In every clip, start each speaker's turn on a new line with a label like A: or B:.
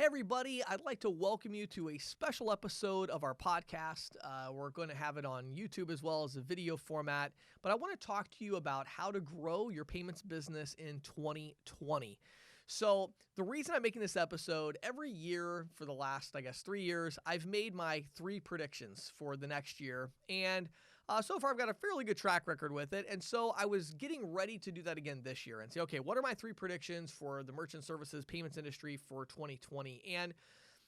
A: Hey, everybody, I'd like to welcome you to a special episode of our podcast. We're going to have it on YouTube as well as a video format, but I want to talk to you about how to grow your payments business in 2020. So, the reason I'm making this episode, every year for the last, 3 years, I've made my 3 predictions for the next year. And so far, I've got a fairly good track record with it. And so I was getting ready to do that again this year and say, okay, what are my 3 predictions for the merchant services payments industry for 2020? And,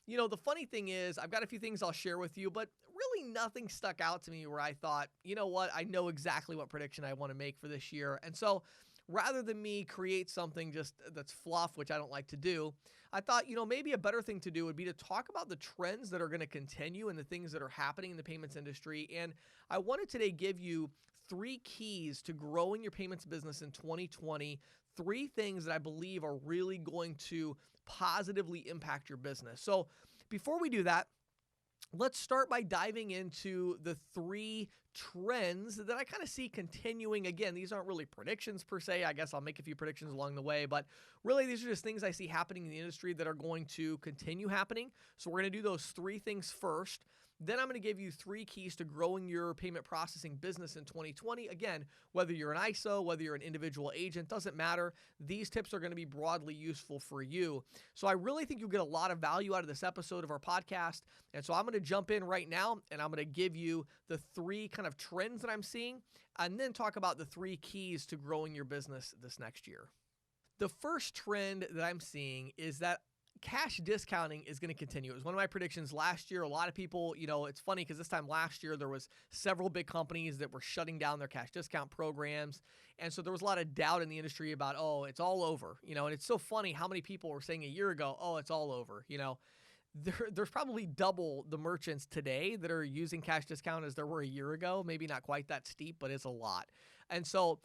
A: the funny thing is, I've got a few things I'll share with you, but really nothing stuck out to me where I thought, you know what, I know exactly what prediction I want to make for this year. And so rather than me create something just that's fluff, which I don't like to do, I thought, maybe a better thing to do would be to talk about the trends that are going to continue and the things that are happening in the payments industry. And I wanted today give you 3 keys to growing your payments business in 2020, 3 things that I believe are really going to positively impact your business. So before we do that, let's start by diving into the 3 trends that I kind of see continuing. Again, these aren't really predictions per se. I guess I'll make a few predictions along the way, but really these are just things I see happening in the industry that are going to continue happening. So we're going to do those 3 things first. Then I'm going to give you 3 keys to growing your payment processing business in 2020. Again, whether you're an ISO, whether you're an individual agent, doesn't matter. These tips are going to be broadly useful for you. So I really think you'll get a lot of value out of this episode of our podcast. And so I'm going to jump in right now and I'm going to give you the 3 kind of trends that I'm seeing and then talk about the 3 keys to growing your business this next year. The first trend that I'm seeing is that cash discounting is going to continue. It was one of my predictions last year. A lot of people, it's funny because this time last year, there was several big companies that were shutting down their cash discount programs. And so there was a lot of doubt in the industry about, oh, it's all over, and it's so funny how many people were saying a year ago, oh, it's all over, There's probably double the merchants today that are using cash discount as there were a year ago. Maybe not quite that steep, but it's a lot. And so,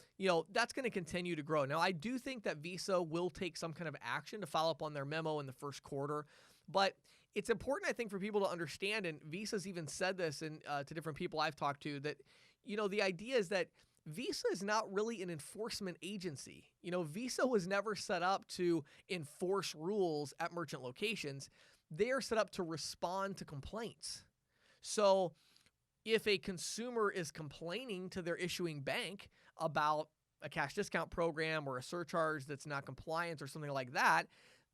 A: that's going to continue to grow. Now, I do think that Visa will take some kind of action to follow up on their memo in the first quarter. But it's important, I think, for people to understand, and Visa's even said this to different people I've talked to, that, the idea is that Visa is not really an enforcement agency. Visa was never set up to enforce rules at merchant locations. They are set up to respond to complaints. So if a consumer is complaining to their issuing bank about a cash discount program or a surcharge that's not compliant or something like that,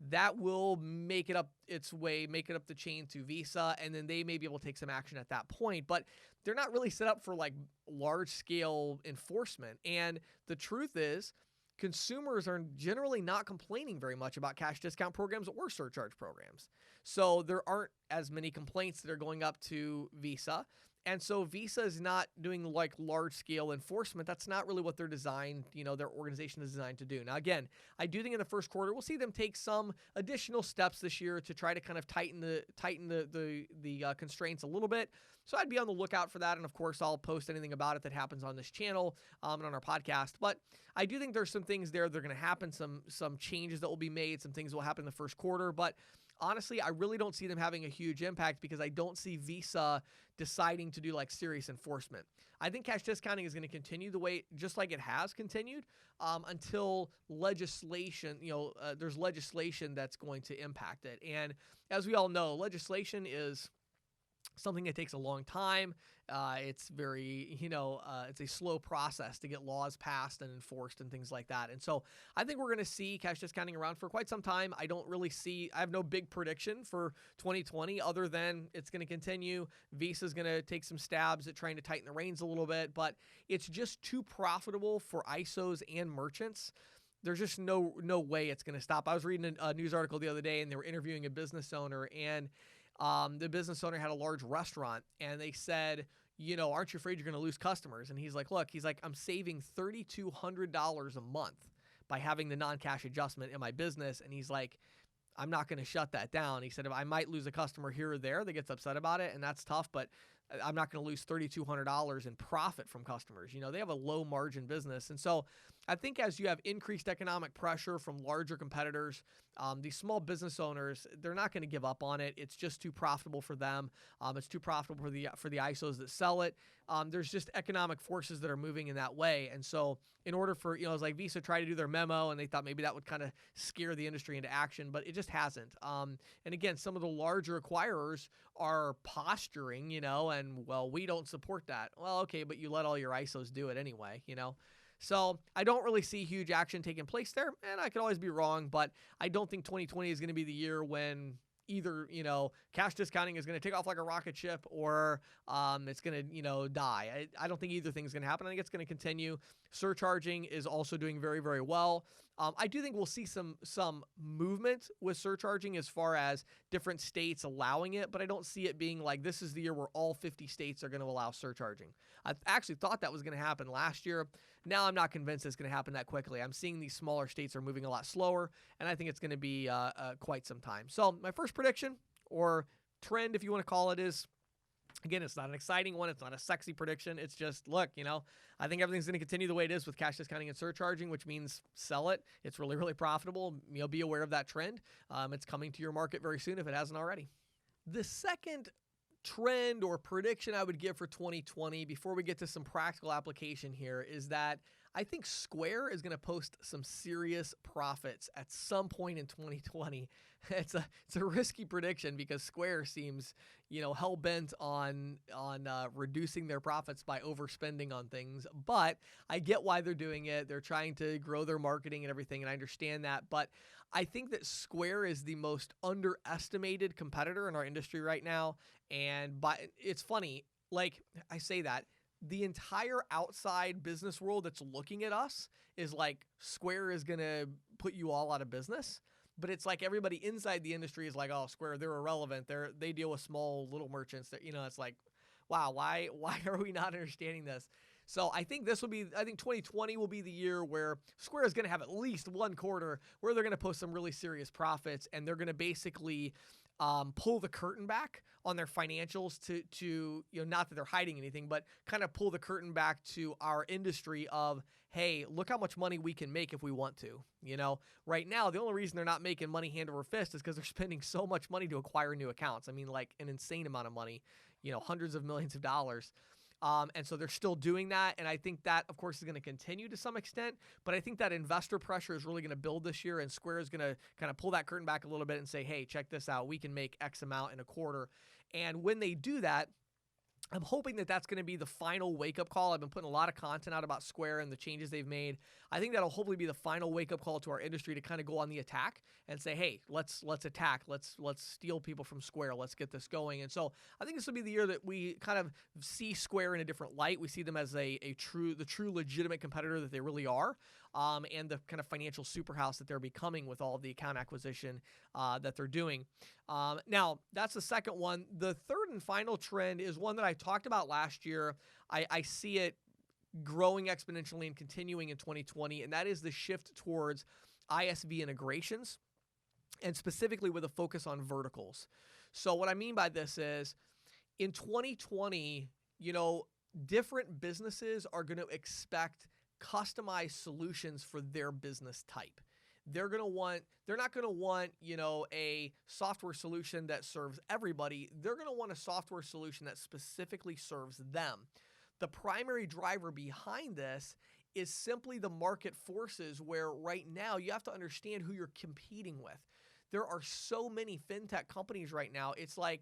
A: that will make it up the chain to Visa, and then they may be able to take some action at that point. But they're not really set up for like large scale enforcement. And the truth is, consumers are generally not complaining very much about cash discount programs or surcharge programs. So there aren't as many complaints that are going up to Visa. And so Visa is not doing like large scale enforcement. That's not really what they're designed, their organization is designed to do. Now, again, I do think in the first quarter, we'll see them take some additional steps this year to try to kind of tighten the constraints a little bit. So I'd be on the lookout for that. And of course, I'll post anything about it that happens on this channel and on our podcast. But I do think there's some things there that are going to happen, some changes that will be made, some things that will happen in the first quarter. But honestly, I really don't see them having a huge impact because I don't see Visa deciding to do like serious enforcement. I think cash discounting is going to continue the way, just like it has continued, until legislation, there's legislation that's going to impact it. And as we all know, legislation is something that takes a long time. It's very, it's a slow process to get laws passed and enforced and things like that. And so I think we're going to see cash discounting around for quite some time. I have no big prediction for 2020 other than it's going to continue. Visa's going to take some stabs at trying to tighten the reins a little bit, but it's just too profitable for ISOs and merchants. There's just no way it's going to stop. I was reading a news article the other day and they were interviewing a business owner, and the business owner had a large restaurant, and they said, aren't you afraid you're going to lose customers? And he's like, I'm saving $3,200 a month by having the non-cash adjustment in my business. And he's like, I'm not going to shut that down. He said, if I might lose a customer here or there that gets upset about it, and that's tough, but I'm not going to lose $3,200 in profit from customers. They have a low margin business. And so I think as you have increased economic pressure from larger competitors, these small business owners, they're not going to give up on it. It's just too profitable for them. It's too profitable for the ISOs that sell it. There's just economic forces that are moving in that way. And so in order for, it's like Visa tried to do their memo and they thought maybe that would kind of scare the industry into action, but it just hasn't. And again, some of the larger acquirers are posturing, and well, we don't support that. Well, okay, but you let all your ISOs do it anyway. So I don't really see huge action taking place there, and I could always be wrong, but I don't think 2020 is going to be the year when either, cash discounting is going to take off like a rocket ship or it's going to, die. I don't think either thing is going to happen. I think it's going to continue. Surcharging is also doing very, very well. I do think we'll see some movement with surcharging as far as different states allowing it, but I don't see it being like this is the year where all 50 states are going to allow surcharging. I actually thought that was going to happen last year. Now I'm not convinced it's going to happen that quickly. I'm seeing these smaller states are moving a lot slower, and I think it's going to be quite some time. So my first prediction, or trend if you want to call it, is, again, it's not an exciting one. It's not a sexy prediction. It's just, look, I think everything's going to continue the way it is with cash discounting and surcharging, which means sell it. It's really, really profitable. Be aware of that trend. It's coming to your market very soon if it hasn't already. The second trend or prediction I would give for 2020, before we get to some practical application here, is that I think Square is going to post some serious profits at some point in 2020. It's a risky prediction because Square seems, hell bent on reducing their profits by overspending on things. But I get why they're doing it. They're trying to grow their marketing and everything, and I understand that. But I think that Square is the most underestimated competitor in our industry right now. And it's funny, like I say that, the entire outside business world that's looking at us is like, Square is going to put you all out of business. But it's like everybody inside the industry is like, oh, Square, they're irrelevant. They deal with small little merchants. That, it's like, wow, why are we not understanding this? So I think 2020 will be the year where Square is going to have at least one quarter where they're going to post some really serious profits, and they're going to basically pull the curtain back on their financials to not that they're hiding anything, but kind of pull the curtain back to our industry of, hey, look how much money we can make if we want to. Right now, the only reason they're not making money hand over fist is because they're spending so much money to acquire new accounts. I mean, like an insane amount of money, hundreds of millions of dollars. And so they're still doing that. And I think that, of course, is going to continue to some extent. But I think that investor pressure is really going to build this year. And Square is going to kind of pull that curtain back a little bit and say, hey, check this out. We can make X amount in a quarter. And when they do that, I'm hoping that that's going to be the final wake-up call. I've been putting a lot of content out about Square and the changes they've made. I think that'll hopefully be the final wake-up call to our industry to kind of go on the attack and say, hey, let's attack. Let's steal people from Square. Let's get this going. And so I think this will be the year that we kind of see Square in a different light. We see them as the true legitimate competitor that they really are, and the kind of financial superhouse that they're becoming with all of the account acquisition that they're doing. Now, that's the second one. The third and final trend is one that I talked about last year. I see it growing exponentially and continuing in 2020, and that is the shift towards ISV integrations, and specifically with a focus on verticals. So what I mean by this is, in 2020, different businesses are going to expect customized solutions for their business type. They're not going to want, a software solution that serves everybody. They're going to want a software solution that specifically serves them. The primary driver behind this is simply the market forces, where right now you have to understand who you're competing with. There are so many fintech companies right now. It's like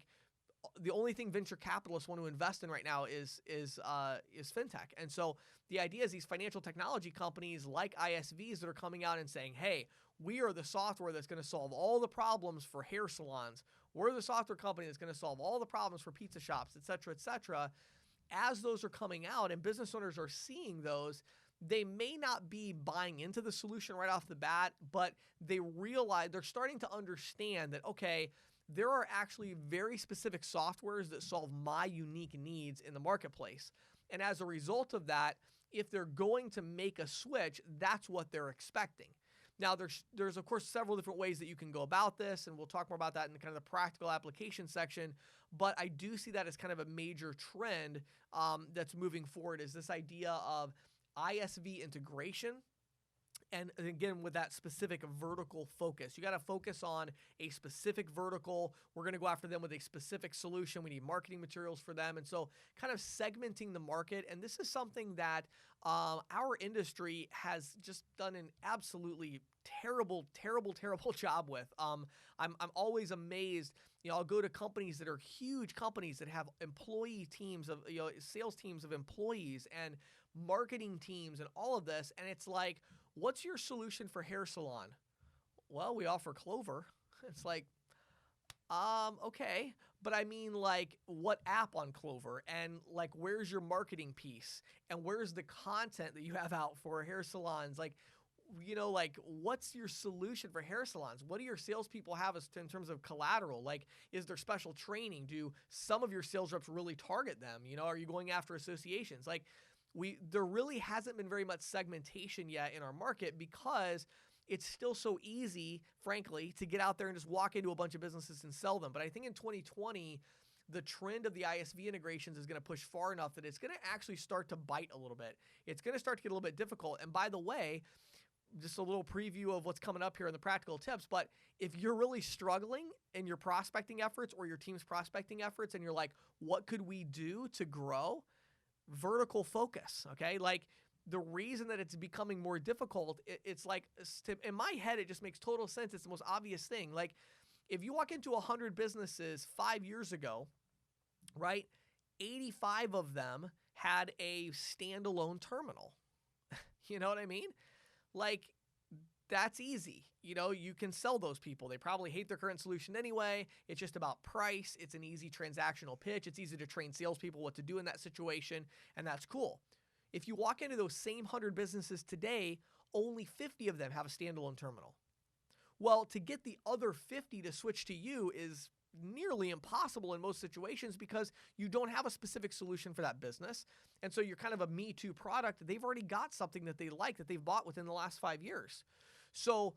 A: the only thing venture capitalists want to invest in right now is fintech. And so the idea is these financial technology companies like ISVs that are coming out and saying, hey, we are the software that's going to solve all the problems for hair salons. We're the software company that's going to solve all the problems for pizza shops, et cetera, et cetera. As those are coming out and business owners are seeing those, they may not be buying into the solution right off the bat, but they realize, they're starting to understand that, okay, there are actually very specific softwares that solve my unique needs in the marketplace. And as a result of that, if they're going to make a switch, that's what they're expecting. Now, there's of course several different ways that you can go about this, and we'll talk more about that in kind of the practical application section. But I do see that as kind of a major trend that's moving forward, is this idea of ISV integration And again, with that specific vertical focus, you got to focus on a specific vertical. We're going to go after them with a specific solution. We need marketing materials for them. And so kind of segmenting the market. And this is something that our industry has just done an absolutely terrible job with. I'm always amazed. I'll go to companies that are huge companies that have employee teams of, sales teams of employees and marketing teams and all of this. And it's like, what's your solution for hair salon? Well, we offer Clover. It's like, okay. But I mean, like, what app on Clover? And like, where's your marketing piece? And where's the content that you have out for hair salons? Like, what's your solution for hair salons? What do your salespeople have in terms of collateral? Like, is there special training? Do some of your sales reps really target them? Are you going after associations? Like, there really hasn't been very much segmentation yet in our market because it's still so easy, frankly, to get out there and just walk into a bunch of businesses and sell them. But I think in 2020, the trend of the ISV integrations is going to push far enough that it's going to actually start to bite a little bit. It's going to start to get a little bit difficult. And by the way, just a little preview of what's coming up here in the practical tips, but if you're really struggling in your prospecting efforts or your team's prospecting efforts and you're like, what could we do to grow? Vertical focus, okay? Like, the reason that it's becoming more difficult, it's like, in my head, it just makes total sense. It's the most obvious thing. Like, if you walk into 100 businesses 5 years ago, right, 85 of them had a standalone terminal. You know what I mean? Like, that's easy. You can sell those people. They probably hate their current solution anyway. It's just about price. It's an easy transactional pitch. It's easy to train salespeople what to do in that situation, and that's cool. If you walk into those same 100 businesses today, only 50 of them have a standalone terminal. Well, to get the other 50 to switch to you is nearly impossible in most situations because you don't have a specific solution for that business. And so you're kind of a Me Too product. They've already got something that they like that they've bought within the last 5 years. So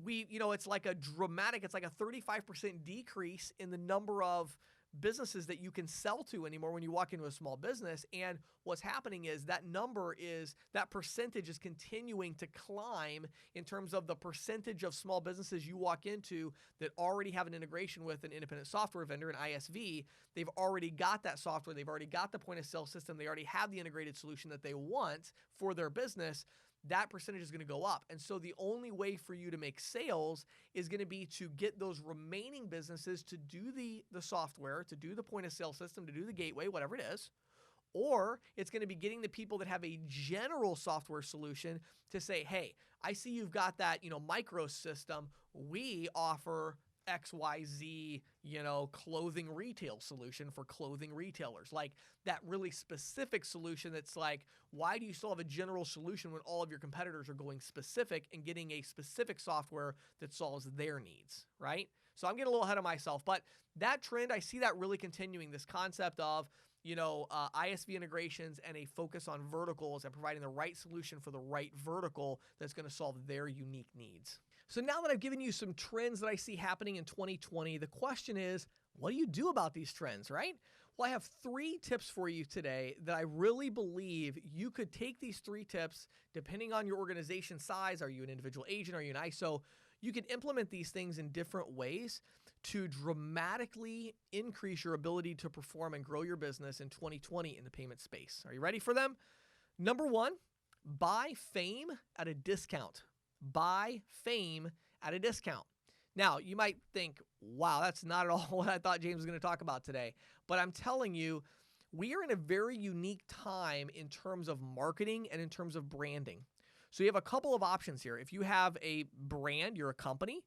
A: it's like a 35% decrease in the number of businesses that you can sell to anymore when you walk into a small business. And what's happening is that percentage is continuing to climb in terms of the percentage of small businesses you walk into that already have an integration with an independent software vendor, an ISV. They've already got that software. They've already got the point of sale system. They already have the integrated solution that they want for their business. That percentage is going to go up. And so the only way for you to make sales is going to be to get those remaining businesses to do the software, to do the point of sale system, to do the gateway, whatever it is. Or it's going to be getting the people that have a general software solution to say, hey, I see you've got that, micro system. We offer XYZ, clothing retail solution for clothing retailers. Like that really specific solution that's like, why do you still have a general solution when all of your competitors are going specific and getting a specific software that solves their needs, right? So I'm getting a little ahead of myself, but that trend, I see that really continuing, this concept of, ISV integrations and a focus on verticals and providing the right solution for the right vertical that's going to solve their unique needs. So now that I've given you some trends that I see happening in 2020, the question is, what do you do about these trends, right? Well, I have 3 tips for you today that I really believe you could take these 3 tips, depending on your organization size. Are you an individual agent? Are you an ISO? You can implement these things in different ways to dramatically increase your ability to perform and grow your business in 2020 in the payment space. Are you ready for them? Number 1, buy fame at a discount. Buy fame at a discount. Now, you might think, wow, that's not at all what I thought James was going to talk about today. But I'm telling you, we are in a very unique time in terms of marketing and in terms of branding. So you have a couple of options here. If you have a brand, you're a company,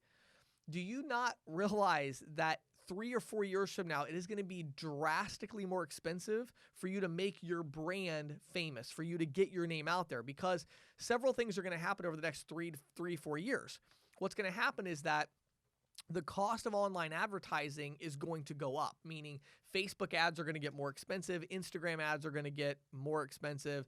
A: do you not realize that 3 or 4 years from now, it is going to be drastically more expensive for you to make your brand famous, for you to get your name out there? Because several things are going to happen over the next 4 years. What's going to happen is that the cost of online advertising is going to go up, meaning Facebook ads are going to get more expensive. Instagram ads are going to get more expensive.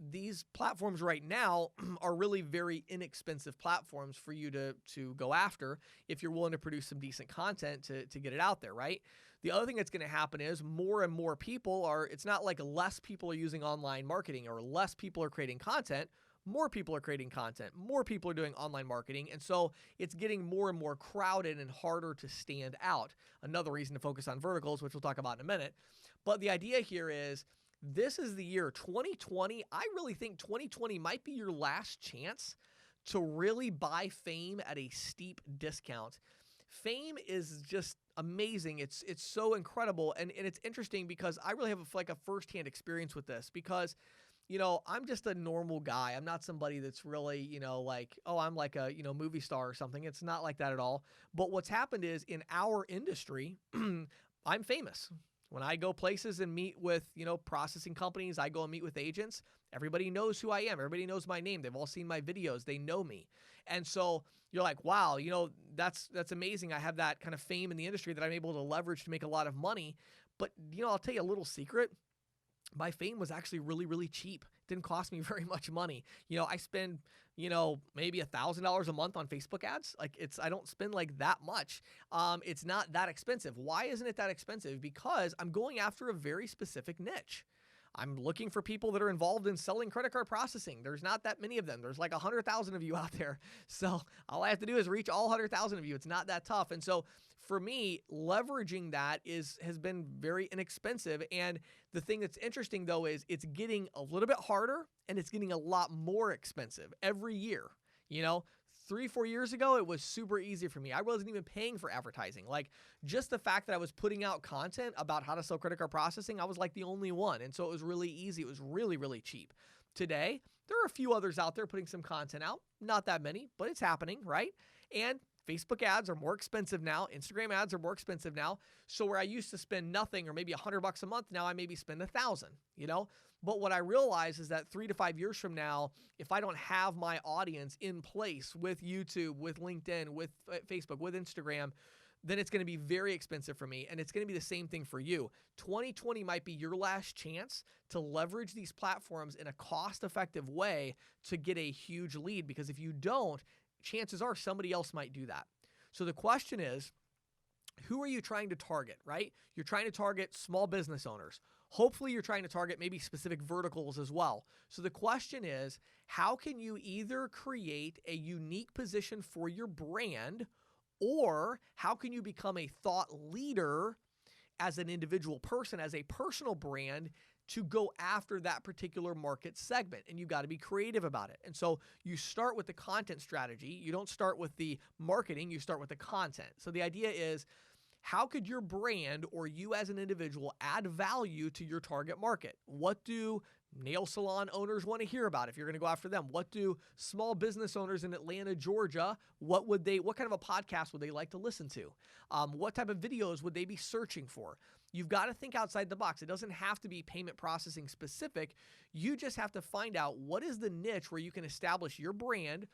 A: These platforms right now are really very inexpensive platforms for you to go after if you're willing to produce some decent content to get it out there, right? The other thing that's going to happen is more and more people it's not like less people are using online marketing or less people are creating content. more people are creating content, more people are doing online marketing. And so it's getting more and more crowded and harder to stand out. Another reason to focus on verticals, which we'll talk about in a minute. But the idea here is this is the year 2020. I really think 2020 might be your last chance to really buy fame at a steep discount. Fame is just amazing. It's so incredible. And it's interesting because I really have a firsthand experience with this because, I'm just a normal guy. I'm not somebody that's really, I'm like a, movie star or something. It's not like that at all. But what's happened is in our industry, I'm famous. When I go places and meet with, processing companies, I go and meet with agents, everybody knows who I am. Everybody knows my name. They've all seen my videos. They know me. And so you're like, wow, that's amazing. I have that kind of fame in the industry that I'm able to leverage to make a lot of money. But, I'll tell you a little secret. My fame was actually really, really cheap. It didn't cost me very much money. I spend, maybe $1,000 a month on Facebook ads. I don't spend like that much. It's not that expensive. Why isn't it that expensive? Because I'm going after a very specific niche. I'm looking for people that are involved in selling credit card processing. There's not that many of them. There's like 100,000 of you out there. So all I have to do is reach all 100,000 of you. It's not that tough. And so for me, leveraging that has been very inexpensive. And the thing that's interesting though is it's getting a little bit harder and it's getting a lot more expensive every year. 3-4 years ago, it was super easy for me. I wasn't even paying for advertising. Like just the fact that I was putting out content about how to sell credit card processing, I was like the only one. And so it was really easy. It was really, really cheap. Today, there are a few others out there putting some content out. Not that many, but it's happening, right? And Facebook ads are more expensive now. Instagram ads are more expensive now. So where I used to spend nothing or maybe $100 a month, now I maybe spend $1,000, But what I realize is that 3 to 5 years from now, if I don't have my audience in place with YouTube, with LinkedIn, with Facebook, with Instagram, then it's going to be very expensive for me. And it's going to be the same thing for you. 2020 might be your last chance to leverage these platforms in a cost-effective way to get a huge lead. Because if you don't, chances are somebody else might do that. So the question is, who are you trying to target, right? You're trying to target small business owners. Hopefully you're trying to target maybe specific verticals as well. So the question is, how can you either create a unique position for your brand, or how can you become a thought leader as an individual person, as a personal brand, to go after that particular market segment? And you've got to be creative about it. And so you start with the content strategy. You don't start with the marketing, you start with the content. So the idea is, how could your brand or you as an individual add value to your target market? What do nail salon owners want to hear about if you're going to go after them? What do small business owners in Atlanta, Georgia, what kind of a podcast would they like to listen to? What type of videos would they be searching for? You've got to think outside the box. It doesn't have to be payment processing specific. You just have to find out what is the niche where you can establish your brand,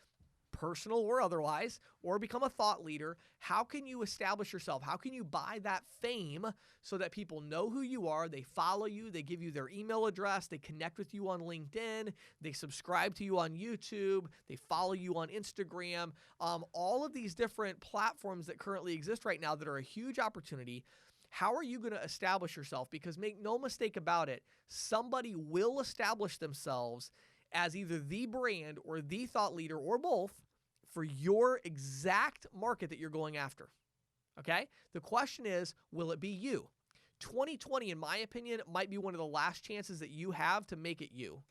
A: personal or otherwise, or become a thought leader. How can you establish yourself? How can you buy that fame so that people know who you are, they follow you, they give you their email address, they connect with you on LinkedIn, they subscribe to you on YouTube, they follow you on Instagram, all of these different platforms that currently exist right now that are a huge opportunity. How are you going to establish yourself? Because make no mistake about it, somebody will establish themselves as either the brand or the thought leader or both for your exact market that you're going after. Okay? The question is, will it be you? 2020, in my opinion, might be one of the last chances that you have to make it you.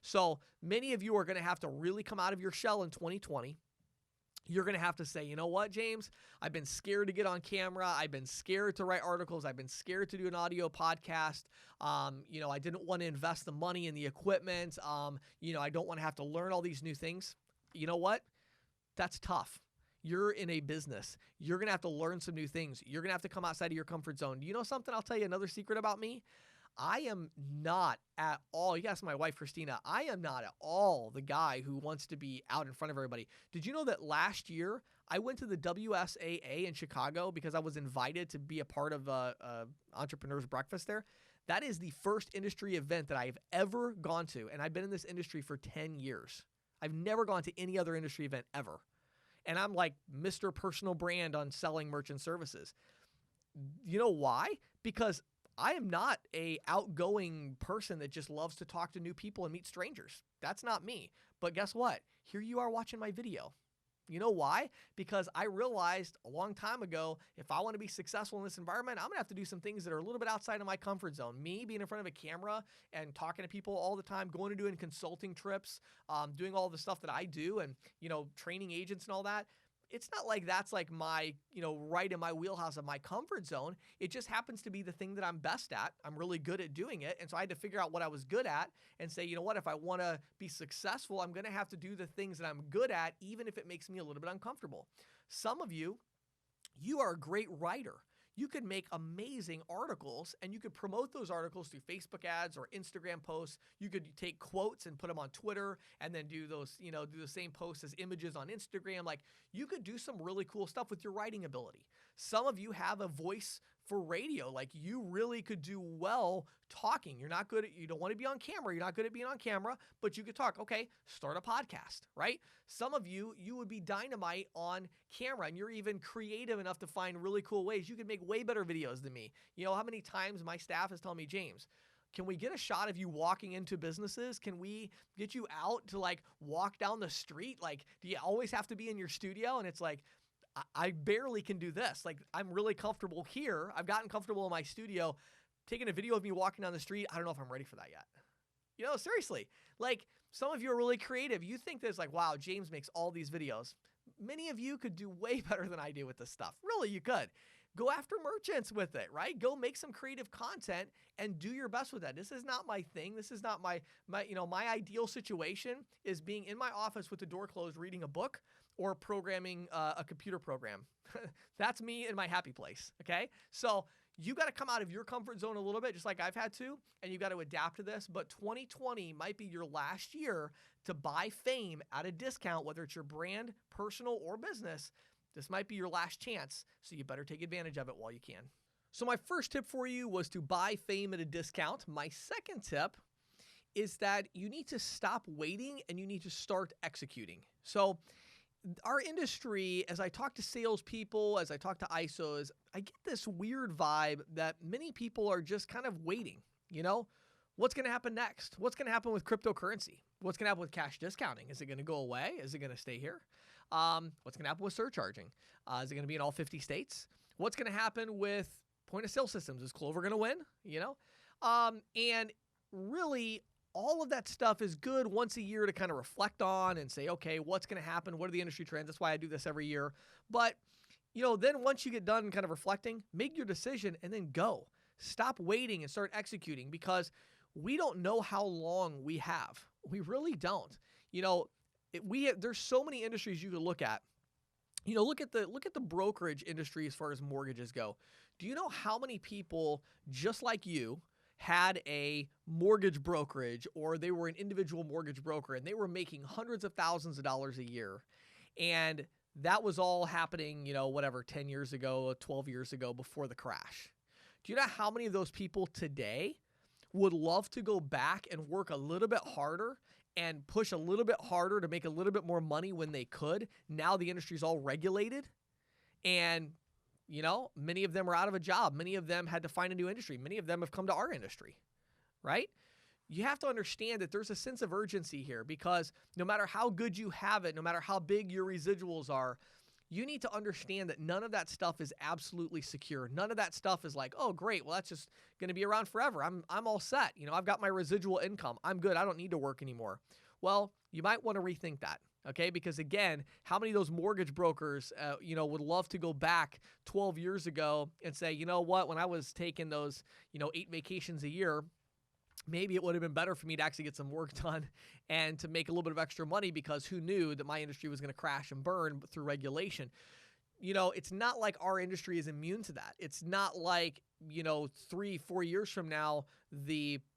A: So many of you are going to have to really come out of your shell in 2020. You're going to have to say, you know what, James? I've been scared to get on camera. I've been scared to write articles. I've been scared to do an audio podcast. I didn't want to invest the money in the equipment. I don't want to have to learn all these new things. You know what? That's tough. You're in a business. You're going to have to learn some new things. You're going to have to come outside of your comfort zone. You know something? I'll tell you another secret about me. I am not at all, you can ask my wife, Christina, I am not at all the guy who wants to be out in front of everybody. Did you know that last year I went to the WSAA in Chicago because I was invited to be a part of a entrepreneur's breakfast there? That is the first industry event that I've ever gone to, and I've been in this industry for 10 years. I've never gone to any other industry event ever. And I'm like Mr. Personal Brand on selling merchant services. You know why? Because I am not a outgoing person that just loves to talk to new people and meet strangers. That's not me. But guess what? Here you are watching my video. You know why? Because I realized a long time ago, if I want to be successful in this environment, I'm going to have to do some things that are a little bit outside of my comfort zone. Me being in front of a camera and talking to people all the time, going and doing consulting trips, doing all the stuff that I do and, training agents and all that. It's not like that's like my, right in my wheelhouse of my comfort zone. It just happens to be the thing that I'm best at. I'm really good at doing it. And so I had to figure out what I was good at and say, you know what, if I want to be successful, I'm going to have to do the things that I'm good at, even if it makes me a little bit uncomfortable. Some of you are a great writer. You could make amazing articles and you could promote those articles through Facebook ads or Instagram posts. You could take quotes and put them on Twitter and then do those, do the same posts as images on Instagram. Like you could do some really cool stuff with your writing ability. Some of you have a voice for radio. Like you really could do well talking. You don't want to be on camera. You're not good at being on camera, but you could talk. Okay, start a podcast, right? Some of you would be dynamite on camera and you're even creative enough to find really cool ways. You could make way better videos than me. You know how many times my staff has told me, James, can we get a shot of you walking into businesses? Can we get you out to like walk down the street? Like, do you always have to be in your studio? And it's like, I barely can do this. Like, I'm really comfortable here. I've gotten comfortable in my studio. Taking a video of me walking down the street, I don't know if I'm ready for that yet. Seriously. Like, some of you are really creative. You think there's like, wow, James makes all these videos. Many of you could do way better than I do with this stuff. Really, you could. Go after merchants with it, right? Go make some creative content and do your best with that. This is not my thing. This is not my ideal situation is being in my office with the door closed, reading a book or programming a computer program. That's me in my happy place, okay? So you got to come out of your comfort zone a little bit, just like I've had to, and you got to adapt to this. But 2020 might be your last year to buy fame at a discount, whether it's your brand, personal, or business. This might be your last chance, so you better take advantage of it while you can. So my first tip for you was to buy fame at a discount. My second tip is that you need to stop waiting and you need to start executing. So our industry, as I talk to salespeople, as I talk to ISOs, I get this weird vibe that many people are just kind of waiting. What's going to happen next? What's going to happen with cryptocurrency? What's going to happen with cash discounting? Is it going to go away? Is it going to stay here? What's going to happen with surcharging? Is it going to be in all 50 states? What's going to happen with point of sale systems? Is Clover going to win? And really, all of that stuff is good once a year to kind of reflect on and say, okay, what's going to happen? What are the industry trends? That's why I do this every year. But, then once you get done kind of reflecting, make your decision and then go. Stop waiting and start executing because we don't know how long we have. We really don't. There's so many industries you could look at. Look at the brokerage industry as far as mortgages go. Do you know how many people just like you had a mortgage brokerage or they were an individual mortgage broker and they were making hundreds of thousands of dollars a year? And that was all happening, 10 years ago, 12 years ago before the crash. Do you know how many of those people today would love to go back and work a little bit harder and push a little bit harder to make a little bit more money when they could? Now the industry's all regulated and, many of them are out of a job. Many of them had to find a new industry. Many of them have come to our industry, right? You have to understand that there's a sense of urgency here because no matter how good you have it, no matter how big your residuals are, you need to understand that none of that stuff is absolutely secure. None of that stuff is like, oh, great, well, that's just going to be around forever. I'm all set. I've got my residual income. I'm good. I don't need to work anymore. Well, you might want to rethink that, okay? Because again, how many of those mortgage brokers, would love to go back 12 years ago and say, you know what, when I was taking those, 8 vacations a year, maybe it would have been better for me to actually get some work done and to make a little bit of extra money because who knew that my industry was going to crash and burn through regulation. It's not like our industry is immune to that. It's not like, 3-4 years from now,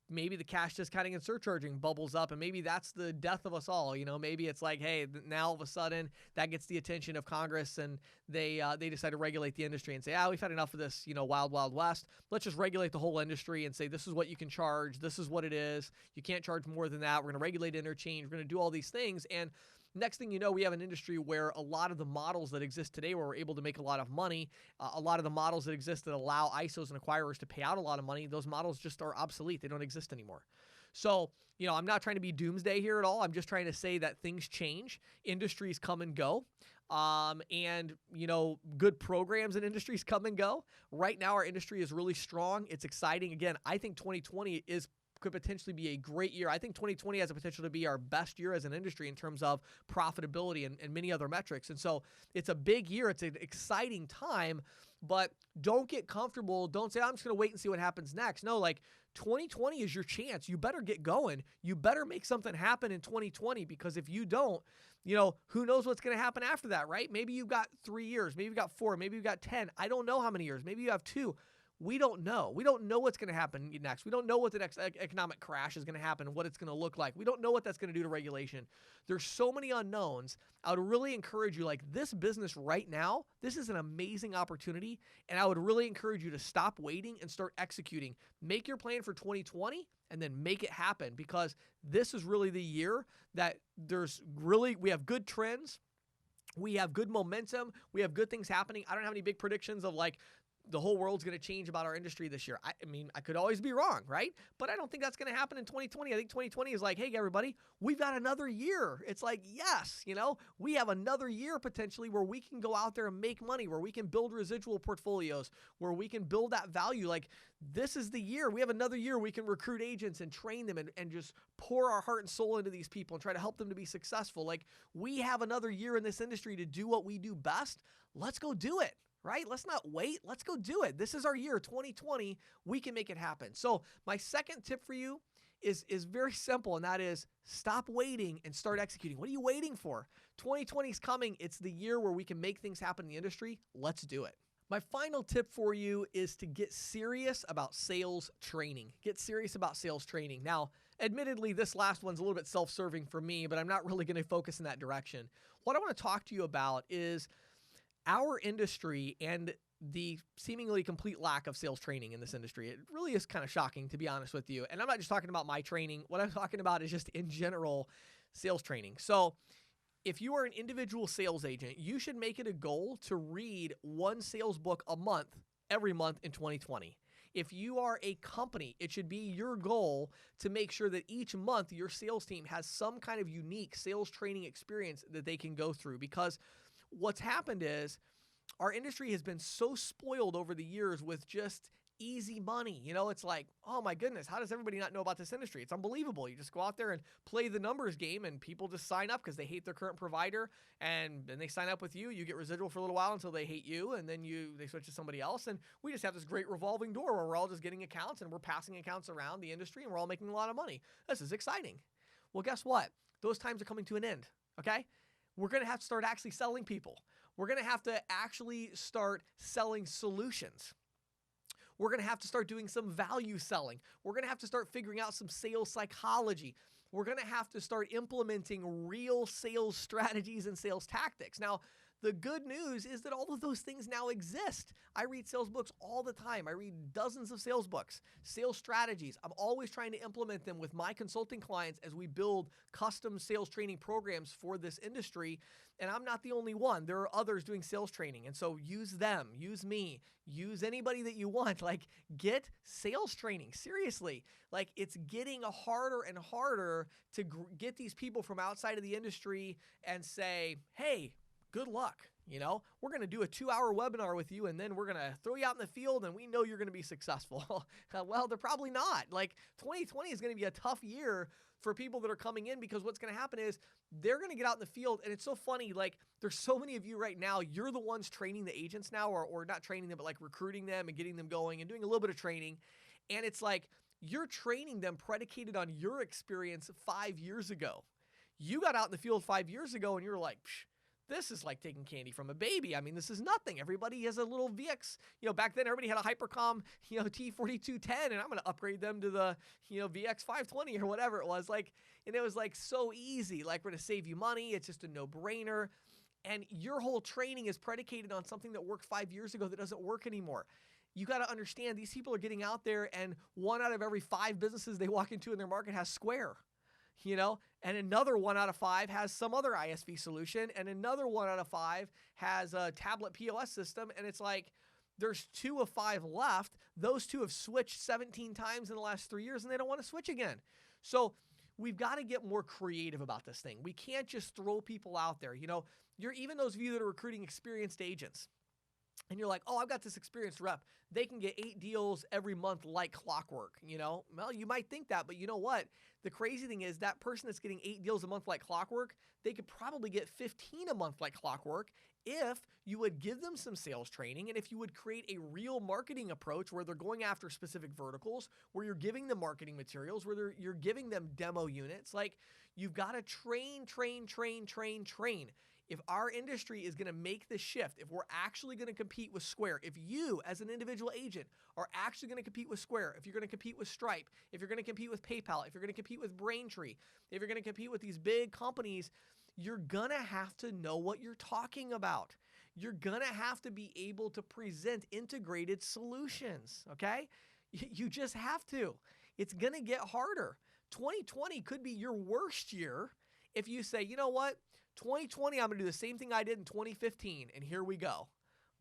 A: maybe the cash discounting and surcharging bubbles up and maybe that's the death of us all. Maybe it's like, hey, now all of a sudden that gets the attention of Congress and they decide to regulate the industry and say, we've had enough of this, wild, wild west. Let's just regulate the whole industry and say, this is what you can charge. This is what it is. You can't charge more than that. We're going to regulate interchange. We're going to do all these things. And next thing you know, we have an industry where a lot of the models that exist today where we're able to make a lot of money, a lot of the models that exist that allow ISOs and acquirers to pay out a lot of money, those models just are obsolete. They don't exist anymore. So, I'm not trying to be doomsday here at all. I'm just trying to say that things change, industries come and go. And good programs in industries come and go. Right now, our industry is really strong. It's exciting. Again, I think 2020 could potentially be a great year. I think 2020 has the potential to be our best year as an industry in terms of profitability and many other metrics. And so it's a big year. It's an exciting time, but don't get comfortable. Don't say, I'm just going to wait and see what happens next. No, 2020 is your chance. You better get going. You better make something happen in 2020, because if you don't, who knows what's going to happen after that, right? Maybe you've got 3 years, maybe you've got 4, maybe you've got 10. I don't know how many years. Maybe you have 2. We don't know. We don't know what's going to happen next. We don't know what the next economic crash is going to happen, what it's going to look like. We don't know what that's going to do to regulation. There's so many unknowns. I would really encourage you, this business right now, this is an amazing opportunity, and I would really encourage you to stop waiting and start executing. Make your plan for 2020 and then make it happen, because this is really the year that we have good trends. We have good momentum. We have good things happening. I don't have any big predictions of the whole world's going to change about our industry this year. I mean, I could always be wrong, right? But I don't think that's going to happen in 2020. I think 2020 is hey, everybody, we've got another year. It's yes, we have another year potentially where we can go out there and make money, where we can build residual portfolios, where we can build that value. This is the year. We have another year we can recruit agents and train them and just pour our heart and soul into these people and try to help them to be successful. We have another year in this industry to do what we do best. Let's go do it. Right? Let's not wait. Let's go do it. This is our year, 2020. We can make it happen. So my second tip for you is very simple, and that is stop waiting and start executing. What are you waiting for? 2020 is coming. It's the year where we can make things happen in the industry. Let's do it. My final tip for you is to get serious about sales training. Get serious about sales training. Now, admittedly, this last one's a little bit self-serving for me, but I'm not really going to focus in that direction. What I want to talk to you about is our industry and the seemingly complete lack of sales training in this industry. It really is kind of shocking, to be honest with you. And I'm not just talking about my training. What I'm talking about is just in general sales training. So if you are an individual sales agent, you should make it a goal to read one sales book a month, every month in 2020. If you are a company, it should be your goal to make sure that each month your sales team has some kind of unique sales training experience that they can go through, because what's happened is our industry has been so spoiled over the years with just easy money. It's oh my goodness, how does everybody not know about this industry? It's unbelievable. You just go out there and play the numbers game, and people just sign up because they hate their current provider, and then they sign up with you. You get residual for a little while until they hate you, and then they switch to somebody else, and we just have this great revolving door where we're all just getting accounts, and we're passing accounts around the industry, and we're all making a lot of money. This is exciting. Well, guess what? Those times are coming to an end, okay? We're going to have to start actually selling people. We're going to have to actually start selling solutions. We're going to have to start doing some value selling. We're going to have to start figuring out some sales psychology. We're going to have to start implementing real sales strategies and sales tactics. Now, the good news is that all of those things now exist. I read sales books all the time. I read dozens of sales books, sales strategies. I'm always trying to implement them with my consulting clients as we build custom sales training programs for this industry. And I'm not the only one. There are others doing sales training. And so use them, use me, use anybody that you want. Get sales training. Seriously. It's getting harder and harder to get these people from outside of the industry and say, hey, good luck. We're going to do a 2-hour webinar with you, and then we're going to throw you out in the field, and we know you're going to be successful. Well, they're probably not. 2020 is going to be a tough year for people that are coming in, because what's going to happen is they're going to get out in the field. And it's so funny. There's so many of you right now, you're the ones training the agents now, or not training them, but recruiting them and getting them going and doing a little bit of training. And it's you're training them predicated on your experience 5 years ago. You got out in the field 5 years ago, and you're like, psh, this is like taking candy from a baby. I mean, this is nothing. Everybody has a little VX. Back then everybody had a Hypercom, T4210, and I'm going to upgrade them to the, VX 520 or whatever it was. And it was so easy. We're going to save you money. It's just a no-brainer. And your whole training is predicated on something that worked 5 years ago that doesn't work anymore. You got to understand, these people are getting out there, and 1 out of every 5 businesses they walk into in their market has Square. And another 1 out of 5 has some other ISV solution, and another 1 out of 5 has a tablet POS system. And it's there's 2 of 5 left. Those 2 have switched 17 times in the last 3 years, and they don't want to switch again. So we've got to get more creative about this thing. We can't just throw people out there. Even those of you that are recruiting experienced agents, and you're like, oh, I've got this experienced rep. They can get 8 deals every month like clockwork, Well, you might think that, but you know what? The crazy thing is that person that's getting 8 deals a month like clockwork, they could probably get 15 a month like clockwork if you would give them some sales training and if you would create a real marketing approach where they're going after specific verticals, where you're giving them marketing materials, where you're giving them demo units. Like, you've got to train. If our industry is going to make this shift, if we're actually going to compete with Square, if you as an individual agent are actually going to compete with Square, if you're going to compete with Stripe, if you're going to compete with PayPal, if you're going to compete with Braintree, if you're going to compete with these big companies, you're going to have to know what you're talking about. You're going to have to be able to present integrated solutions, okay? You just have to. It's going to get harder. 2020 could be your worst year if you say, you know what? 2020, I'm going to do the same thing I did in 2015, and here we go.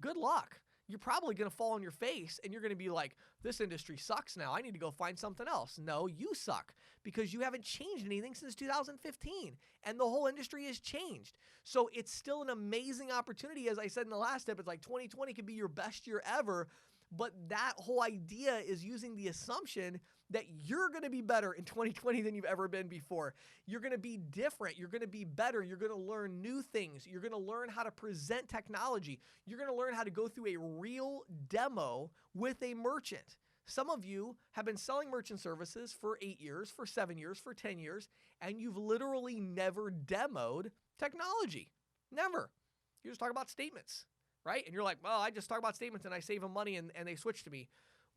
A: Good luck. You're probably going to fall on your face, and you're going to be like, this industry sucks now. I need to go find something else. No, you suck because you haven't changed anything since 2015, and the whole industry has changed. So it's still an amazing opportunity. As I said in the last step, it's like 2020 could be your best year ever, but that whole idea is using the assumption that you're going to be better in 2020 than you've ever been before. You're going to be different. You're going to be better. You're going to learn new things. You're going to learn how to present technology. You're going to learn how to go through a real demo with a merchant. Some of you have been selling merchant services for 8 years, for 7 years, for 10 years, and you've literally never demoed technology. Never. You just talk about statements, right? And you're like, well, I just talk about statements and I save them money and they switch to me.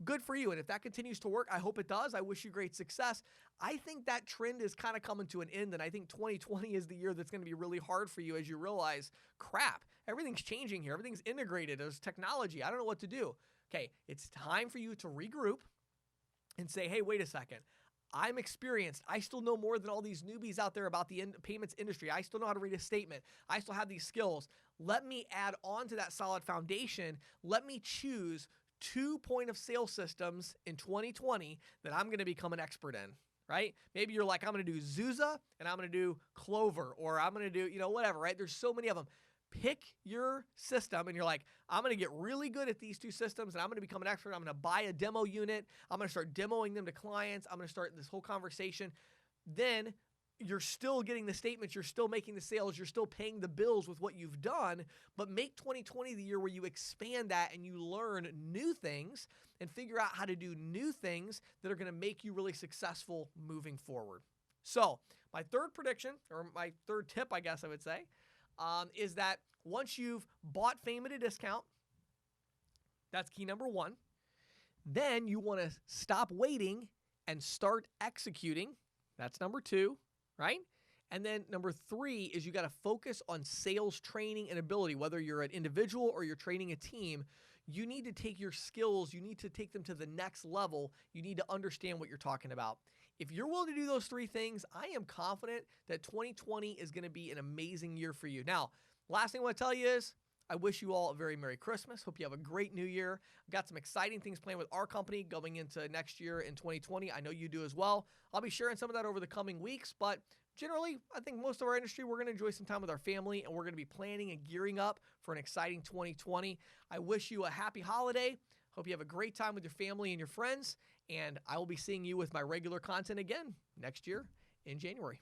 A: Good for you. And if that continues to work, I hope it does. I wish you great success. I think that trend is kind of coming to an end. And I think 2020 is the year that's going to be really hard for you as you realize, crap, everything's changing here. Everything's integrated. There's technology. I don't know what to do. Okay, it's time for you to regroup and say, hey, wait a second. I'm experienced. I still know more than all these newbies out there about the payments industry. I still know how to read a statement. I still have these skills. Let me add on to that solid foundation. Let me choose 2 point of sale systems in 2020 that I'm going to become an expert in, right? Maybe you're like, I'm going to do Zuza and I'm going to do Clover, or I'm going to do, whatever, right? There's so many of them. Pick your system and you're like, I'm going to get really good at these 2 systems and I'm going to become an expert. I'm going to buy a demo unit. I'm going to start demoing them to clients. I'm going to start this whole conversation. Then you're still getting the statements, you're still making the sales, you're still paying the bills with what you've done, but make 2020 the year where you expand that and you learn new things and figure out how to do new things that are going to make you really successful moving forward. So my third prediction, or my third tip, I guess I would say, is that once you've bought Fame at a discount, that's key number 1, then you want to stop waiting and start executing. That's number 2. Right? And then number 3 is you got to focus on sales training and ability. Whether you're an individual or you're training a team, you need to take your skills, you need to take them to the next level. You need to understand what you're talking about. If you're willing to do those 3 things, I am confident that 2020 is going to be an amazing year for you. Now, last thing I want to tell you is I wish you all a very Merry Christmas. Hope you have a great new year. I've got some exciting things planned with our company going into next year in 2020. I know you do as well. I'll be sharing some of that over the coming weeks, but generally, I think most of our industry, we're going to enjoy some time with our family, and we're going to be planning and gearing up for an exciting 2020. I wish you a happy holiday. Hope you have a great time with your family and your friends, and I will be seeing you with my regular content again next year in January.